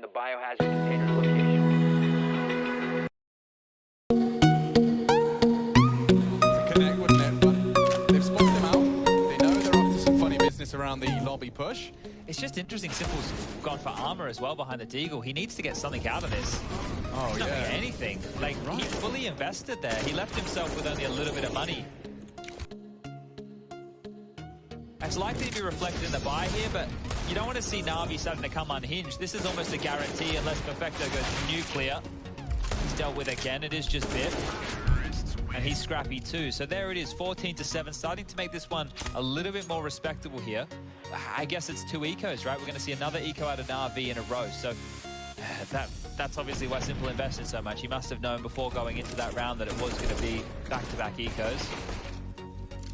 the biohazard container's location. To connect, wouldn't it? But they've spotted him out. They know they're up to some funny business around the lobby push. It's just interesting. Simple's gone for armor as well behind the Deagle. He needs to get something out of this. Oh, He's not yeah. getting anything. Like, Right. he fully invested there. He left himself with only a little bit of money. It's likely to be reflected in the buy here, but you don't want to see Na'Vi starting to come unhinged. This is almost a guarantee unless Perfecto goes nuclear. He's dealt with again. It is just Bit. And he's scrappy too. So there it is, 14-7, starting to make this one a little bit more respectable here. I guess it's 2 ecos, right? We're going to see another eco out of Na'Vi in a row. So that's obviously why Simple invested so much. He must have known before going into that round that it was going to be back-to-back ecos.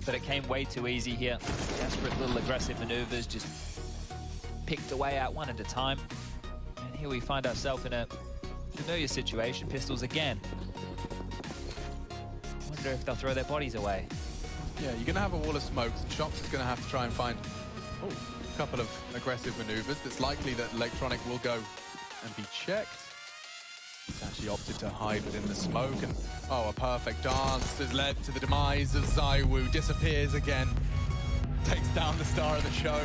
But it came way too easy here. Desperate little aggressive maneuvers, just picked away out one at a time. And here we find ourselves in a familiar situation. Pistols again. Wonder if they'll throw their bodies away. Yeah, you're going to have a wall of smokes, and Shox is going to have to try and find a couple of aggressive maneuvers. It's likely that Electronic will go and be checked. He's actually opted to hide within the smoke, and a perfect dance has led to the demise of ZywOo. Disappears again, takes down the star of the show.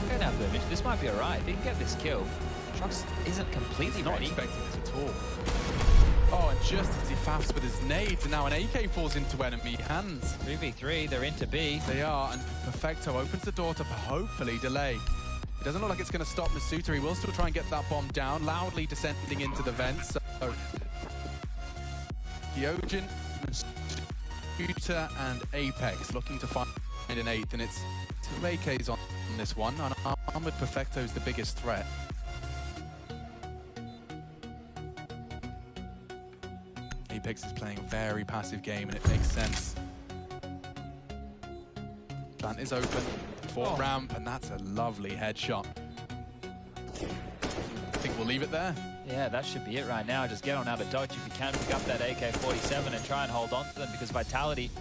Okay now, Boomich, this might be alright. If he can get this kill, Shox isn't completely Not ready. expecting this at all. Oh, and just as he faffs with his nades, and now an AK falls into enemy hands. 3v3, they're into B. They are, and Perfecto opens the door to hopefully delay. It doesn't look like it's going to stop Masuta. He will still try and get that bomb down, loudly descending into the vents. So, Gyojin, Masuta, and Apex looking to find an 8th, and it's 2 AKs on this one. And Armored Perfecto is the biggest threat. Apex is playing a very passive game, and it makes sense. Plant is open. Ramp, and that's a lovely headshot. I think we'll leave it there. Yeah, that should be it right now. Just get on out of dodge if you can. Pick up that AK-47 and try and hold on to them, because Vitality,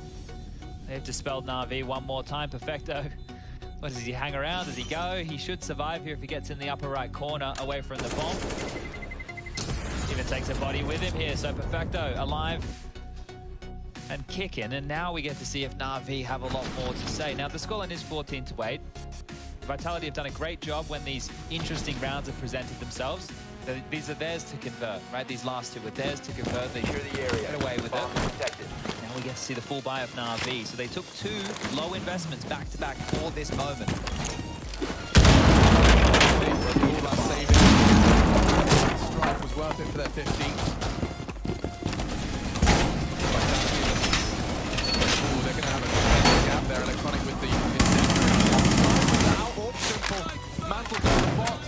they've dispelled Na'Vi one more time. Perfecto, what does he hang around? Does he go? He should survive here if he gets in the upper right corner away from the bomb. Even takes a body with him here, so Perfecto alive and kicking, and now we get to see if Na'Vi have a lot more to say. Now, the scoreline is 14-8. Vitality have done a great job when these interesting rounds have presented themselves. These are theirs to convert, right? These last two were theirs to convert. They Secure the area. get away with it. Protected. Now we get to see the full buy of Na'Vi. So they took 2 low investments back-to-back for this moment. All that saving. Strike was worth it for their 15th. They're going to have a gap there. Electronic with the now Simple mantled down the box.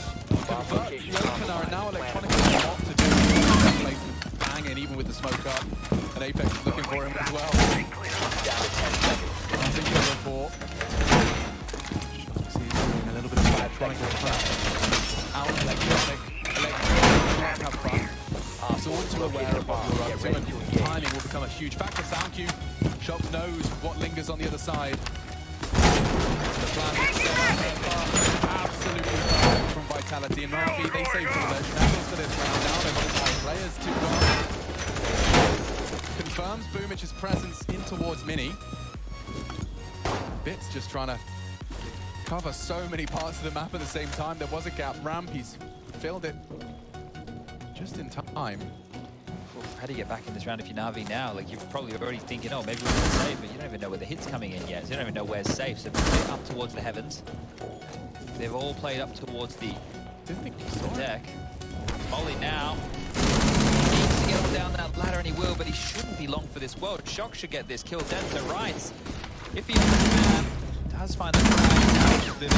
Convert the opener, and now Electronic has a lot to do. Placement banging even with the smoke up. And Apex is looking for him as well. Down to 10 seconds. I think he'll report. Shox is doing a little bit of Electronic out. Electronic can't have fun. So once you're aware of what you're up to, and timing will become a huge factor. Sound cue. Shox knows what lingers on the other side. The plan is set up. Absolutely perfect from Vitality. And Na'Vi, they say full their channels for this round now. They've got 5 players to go. Confirms Boomich's presence in towards Mini. Bit's just trying to cover so many parts of the map at the same time. There was a gap. Ramp, he's filled it just in time. How do you get back in this round if you're Na'Vi now? Like, you're probably already thinking, oh, maybe we're safe, but you don't even know where the hit's coming in yet. So you don't even know where's safe. So they're up towards the heavens. They've all played up towards the deck. Molly now needs to get on down that ladder, and he will, but he shouldn't be long for this world. Shox should get this kill. Dento rights. If he does find the right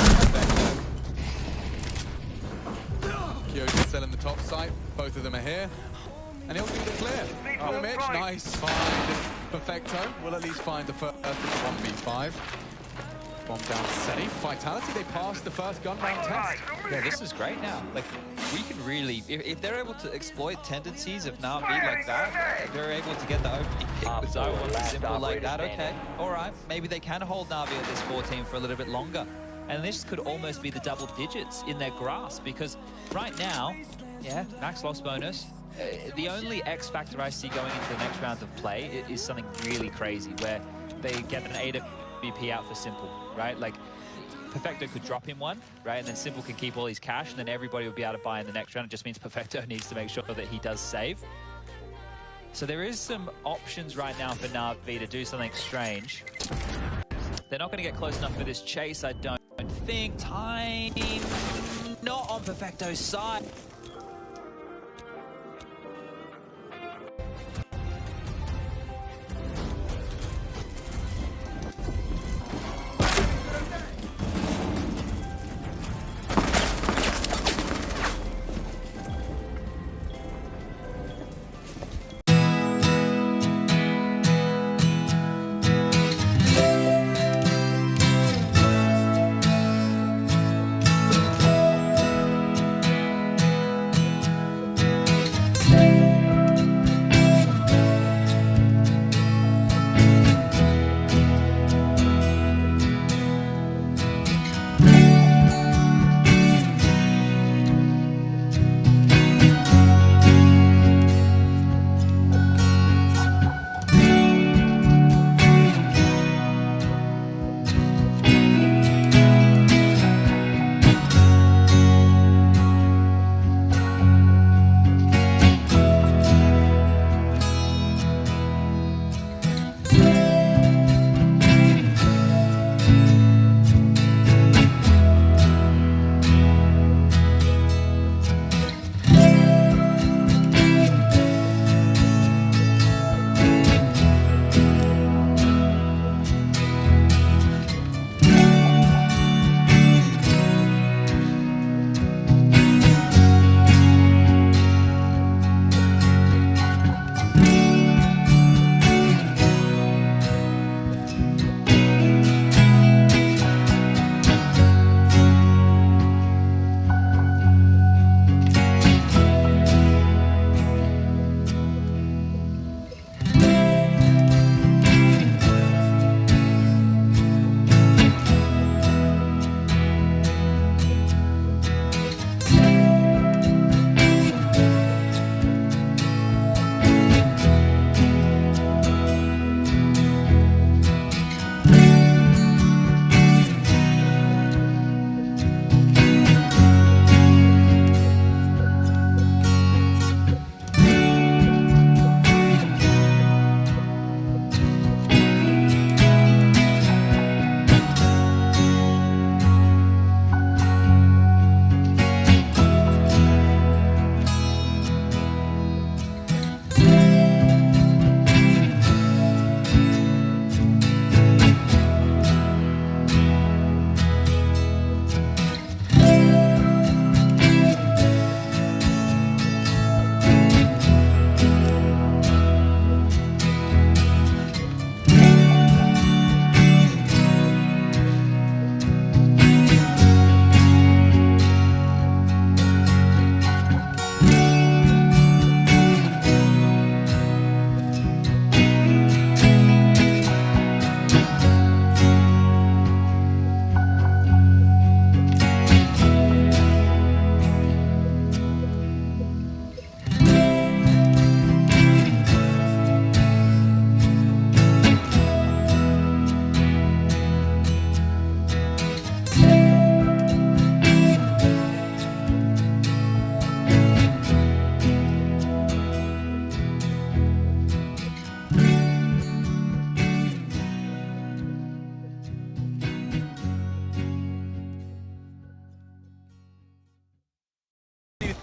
now, Gyojin still in the top site. Both of them are here. And he'll do the clear. Oh, Mitch, nice find. Perfecto will at least find the first 1v5. Bomb down safe. Vitality, they passed the first gun round test. yeah, this is great now. Like, we can really, if they're able to exploit tendencies of Na'Vi like that, if they're able to get the opening pick with ZywOo Simple like that, okay, all right, maybe they can hold Na'Vi at this 14 for a little bit longer. And this could almost be the double digits in their grasp, because right now, yeah, max loss bonus. The only X factor I see going into the next round of play is something really crazy, where they get an AWP out for Simple, right? Like, Perfecto could drop him one, right? And then Simple can keep all his cash, and then everybody will be able to buy in the next round. It just means Perfecto needs to make sure that he does save. So there is some options right now for Na'Vi to do something strange. They're not going to get close enough for this chase, I don't think. Time not on Perfecto's side.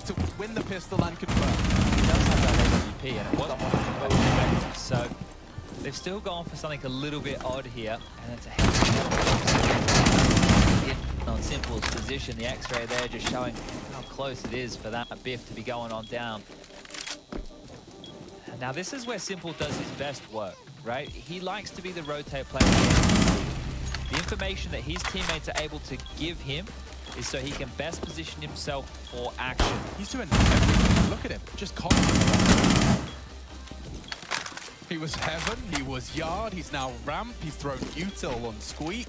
To win the pistol and confirm. He does have that AWP, and it wasn't effective, so they've still gone for something a little bit odd here, and it's a heavy on Simple's position. The X-ray there just showing how close it is for that Biff to be going on down. Now this is where Simple does his best work, right? He likes to be the rotate player. The information that his teammates are able to give him is so he can best position himself for action. He's doing everything. Look at him, just constant. He was Heaven, he was Yard, he's now Ramp, he's thrown Util on Squeak.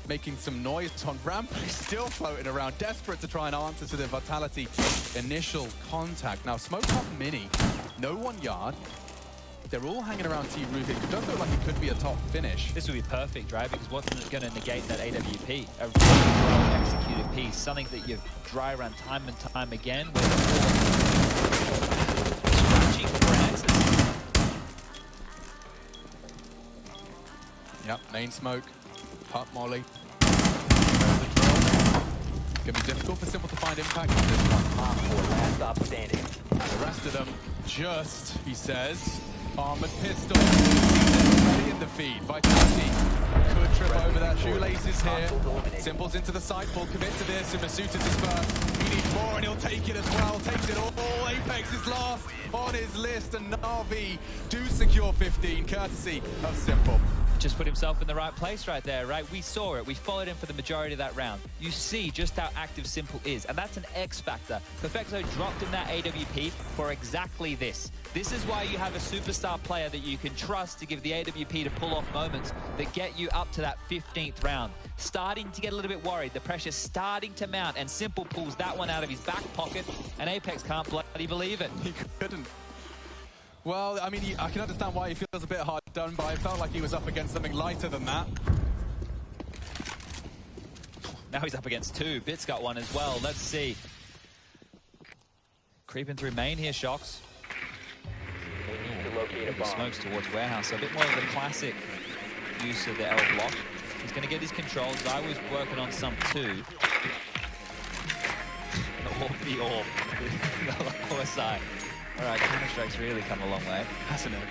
making some noise on ramp. He's still floating around, desperate to try and answer to the Vitality initial contact. Now, smoke off mini, no 1 yard. They're all hanging around T roof. It does look like it could be a top finish. This would be perfect, right? Because what's going to negate that AWP? A really well-executed piece, something that you've dry run time and time again. Where scratching for answers. Yep, main smoke, hot molly. Gonna be difficult for Simple to find impact on this one. Op 4 last stop standing. The rest of them just, he says, armored pistol. Ready in the feed. Vitality could trip over that. Shoelaces here. Simple's into the side. Full commit to this. And Masuta dispersed. He needs more and he'll take it as well. Takes it all. Apex is last on his list. And Na'Vi do secure 15, courtesy of Simple. Just put himself in the right place right there, right? We saw it. We followed him for the majority of that round. You see just how active Simple is, and that's an X factor. Perfecto dropped in that AWP for exactly this. This is why you have a superstar player that you can trust to give the AWP to pull off moments that get you up to that 15th round. Starting to get a little bit worried. The pressure's starting to mount, and Simple pulls that one out of his back pocket, and Apex can't bloody believe it. He couldn't. Well, I mean, I can understand why he feels a bit hard done, but I felt like he was up against something lighter than that. Now he's up against two. Bit's got one as well. Let's see. Creeping through main here, Shocks. They need to locate a bomb. Smokes towards warehouse. So a bit more of the classic use of the L block. He's going to get his controls. I was working on some too. The orb. The lower side. Alright, Counter-Strike's really come a long way, hasn't it?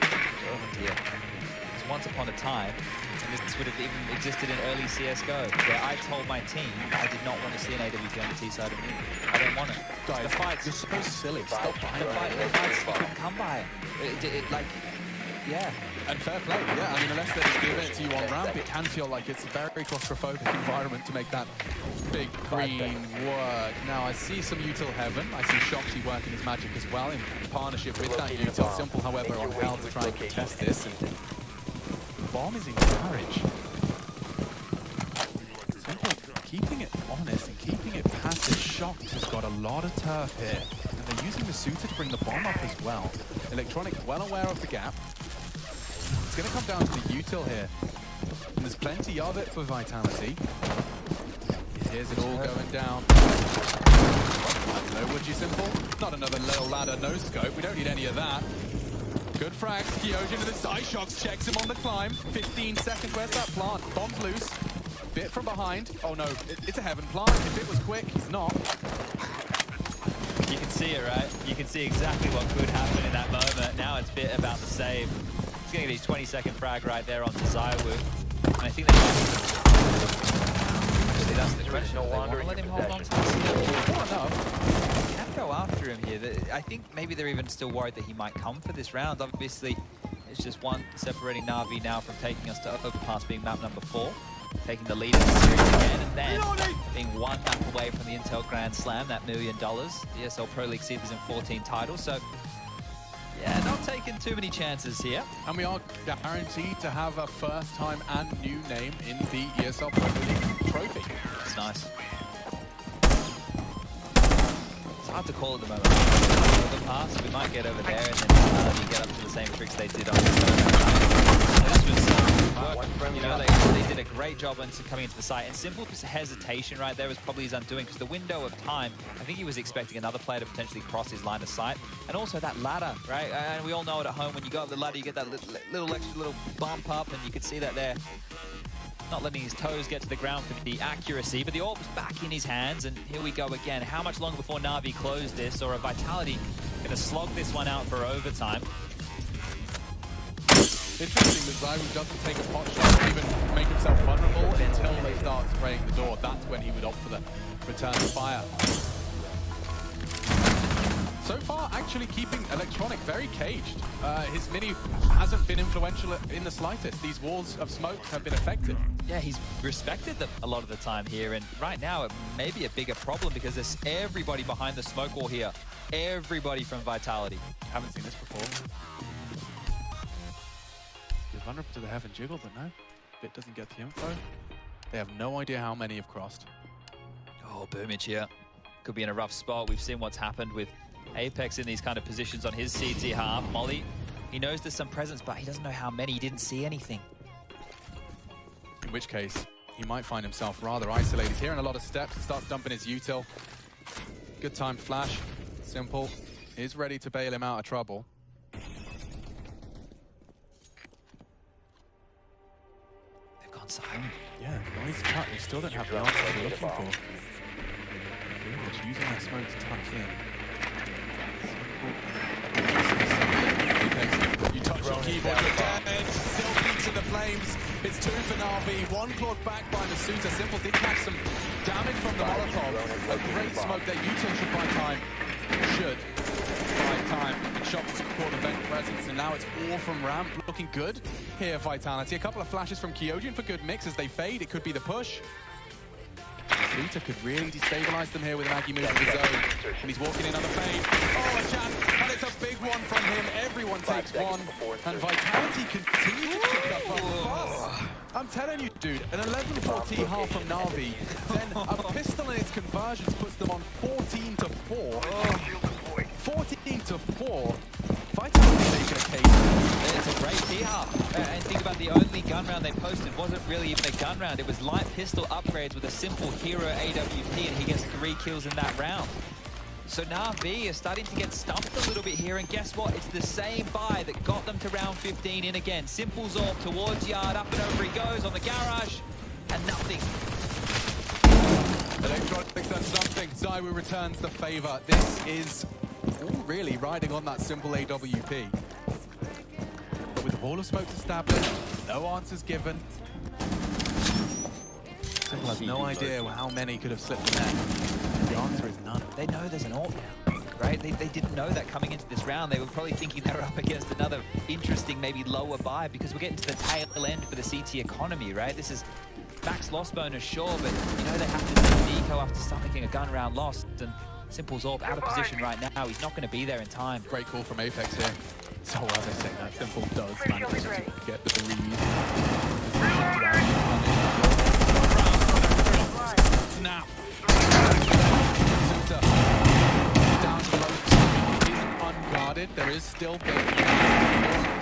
Oh dear. Because once upon a time, and this would have even existed in early CSGO, where I told my team I did not want to see an AWP on the T side of me. I don't want it. Guys, the fights, you're so silly. Stop buying the fights you couldn't come by. Like, yeah. And fair play, yeah. I mean, unless they just give it to you on ramp, it can feel like it's a very claustrophobic environment to make that big green work. Now, I see some util heaven. I see Shoxy working his magic as well in partnership with that util. Simple, however, on hell to try and contest this. And bomb is in carriage. Simple keeping it honest and keeping it passive. Shox has got a lot of turf here. And they're using the Suitor to bring the bomb up as well. Electronic well aware of the gap. It's going to come down to the util here. And there's plenty of it for Vitality. Here's it all going down. Hello, would you Simple? Not another little ladder, no scope. We don't need any of that. Good frag. Kyojin to the side. Shox checks him on the climb. 15 seconds. Where's that plant? Bomb's loose. Bit from behind. Oh no, it's a heaven plant. If it was quick, he's not. You can see it, right? You can see exactly what could happen in that moment. Now it's Bit about the save. He's going to get his 20-second frag right there onto Zywoo. And I think that's the question. No They longer want to let in him your hold on to possession. the Not enough. Can't go after him here. I think maybe they're even still worried that he might come for this round. Obviously, it's just one separating Na'Vi now from taking us to Overpass, being map number 4. Taking the lead in the series again, and then being one map away from the Intel Grand Slam, that $1 million. ESL Pro League Season 14 title. So, yeah, not taking too many chances here. And we are guaranteed to have a first time and new name in the ESL Pro League trophy. That's nice. It's hard to call at the moment. Overpass, we might get over there, and then you get up to the same tricks they did on this was, you know, they did a great job on coming into the site, and Simple's hesitation right there was probably his undoing, because the window of time, I think he was expecting another player to potentially cross his line of sight, and also that ladder, right? And we all know it at home, when you go up the ladder, you get that little extra little bump up, and you can see that there. Not letting his toes get to the ground for the accuracy, but the orb's back in his hands, and here we go again. How much longer before Na'Vi close this, or a Vitality going to slog this one out for overtime? Interesting that Zywoo doesn't take a pot shot or even make himself vulnerable until they start spraying the door. That's when he would opt for the return fire. So far, actually keeping Electronic very caged. His mini hasn't been influential in the slightest. These walls of smoke have been effective. Yeah, he's respected them a lot of the time here, and right now it may be a bigger problem because there's everybody behind the smoke wall here. Everybody from Vitality. Haven't seen this before. You're vulnerable to the heaven jiggle, but no. Bit doesn't get the info. They have no idea how many have crossed. Oh, Boomich here could be in a rough spot. We've seen what's happened with Apex in these kind of positions on his CT half. Molly, he knows there's some presence, but he doesn't know how many. He didn't see anything. In which case, he might find himself rather isolated. He's hearing a lot of steps, starts dumping his util. Good time flash, Simple is ready to bail him out of trouble. They've gone silent. Yeah, nice cut. They still don't have the answer they're looking for. Just using that smoke to tuck in. You touch your keyboard, you're dead. Still beats in the flames. It's 2 for Na'Vi. 1 clawed back by Masuta. Simple did catch some damage from the Molotov. A great smoke there. Util should buy time. Should buy time. Good shot to support the vent presence, and now it's all from ramp. Looking good here, Vitality. A couple of flashes from Kyojin for good mix as they fade. It could be the push. Masuta could really destabilize them here with an Aggie move of his own. And he's walking in on the fade. Oh, a chance. And it's a big one from him. Everyone takes one. And Vitality continue to pick up on the bus. I'm telling you, dude, an 11-4 half from Na'Vi. Then a pistol in its conversions puts them on 14-4. 14-4. Vitality taking a case. It's a great T-half. And think about the only gun round they posted wasn't really even a gun round. It was light pistol upgrades with a simple hero AWP, and he gets 3 kills in that round. So Na'Vi is starting to get stumped a little bit here, and guess what? It's the same buy that got them to round 15 in again. Simple Zorb towards Yard, up and over he goes on the garage, and nothing. Electronics does something. Zywoo returns the favor. This is all really riding on that simple AWP. But with the wall of smokes established, no answers given. Simple has no idea how many could have slipped in there. The answer is none. They know there's an AWP now, right? They didn't know that coming into this round. They were probably thinking they were up against another interesting, maybe lower buy, because we're getting to the tail end for the CT economy, right? This is max loss bonus, sure, but you know they have to do Nico after stomaching a gun round lost, and Simple Zorb out of position right now. He's not going to be there in time. Great call from Apex here. So as I say, that Simple does manage to get the read. Snap. Down below, isn't unguarded. There is still big.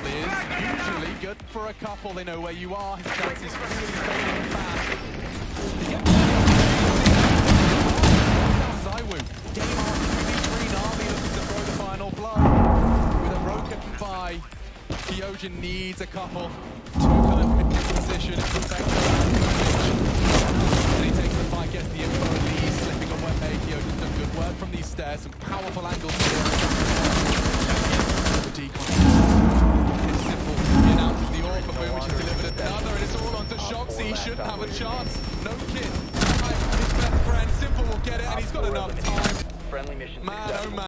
Is usually good for a couple. They know where you are. His chances really fading fast. Zywoo. Game on 3v3. Na'Vi looking to throw the final blow. With a broken buy, Kyojin needs a couple to kind of pick his position. It's and he takes the fight, gets the info, and he's slipping away. Kyojin's done good work from these stairs. Some powerful angles here. The decon. It's Simple. He announces the orb, but Boomich has delivered another, and it's all onto Shoxy. He shouldn't have a chance. No kid. His best friend, Simple will get it, and he's got enough time. Friendly mission Man, oh man.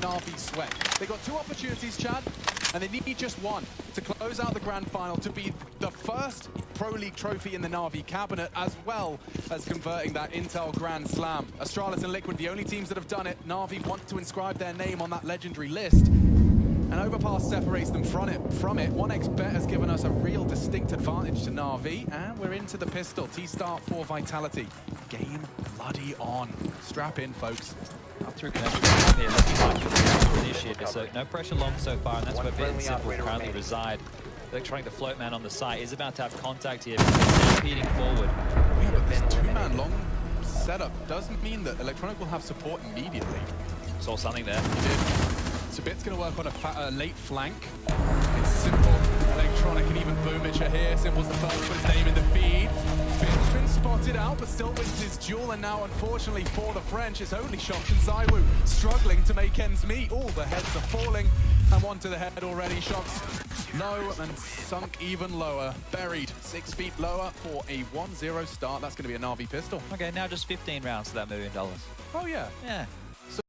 Na'Vi sweat. They got 2 opportunities, Chad, and they need just 1 to close out the grand final, to be the first Pro League trophy in the Na'Vi cabinet, as well as converting that Intel Grand Slam. Astralis and Liquid, the only teams that have done it. Na'Vi want to inscribe their name on that legendary list. And Overpass separates them from it. 1xBet has given us a real distinct advantage to Na'Vi, and we're into the pistol. T-start for Vitality. Game bloody on. Strap in, folks. Up through connection here, looking like the initiator, so no pressure long so far, and that's where Bit and Simple currently reside. Electronic, the float man on the site, is about to have contact here, stampeding forward. Yeah, but this 2-man long setup doesn't mean that Electronic will have support immediately. Saw something there. He did. So Bit's going to work on a late flank. It's Simple, Electronic, and even Boomicha here. Simple's the first to put his name in the feed. Bit's been spotted out, but still wins his duel, and now, unfortunately for the French, it's only Shox and Zywoo struggling to make ends meet. All the heads are falling, and 1 to the head already. Shox low and sunk even lower. Buried 6 feet lower for a 1-0 start. That's going to be a Na'Vi pistol. Okay, now just 15 rounds to that $1 million. Oh, yeah. Yeah.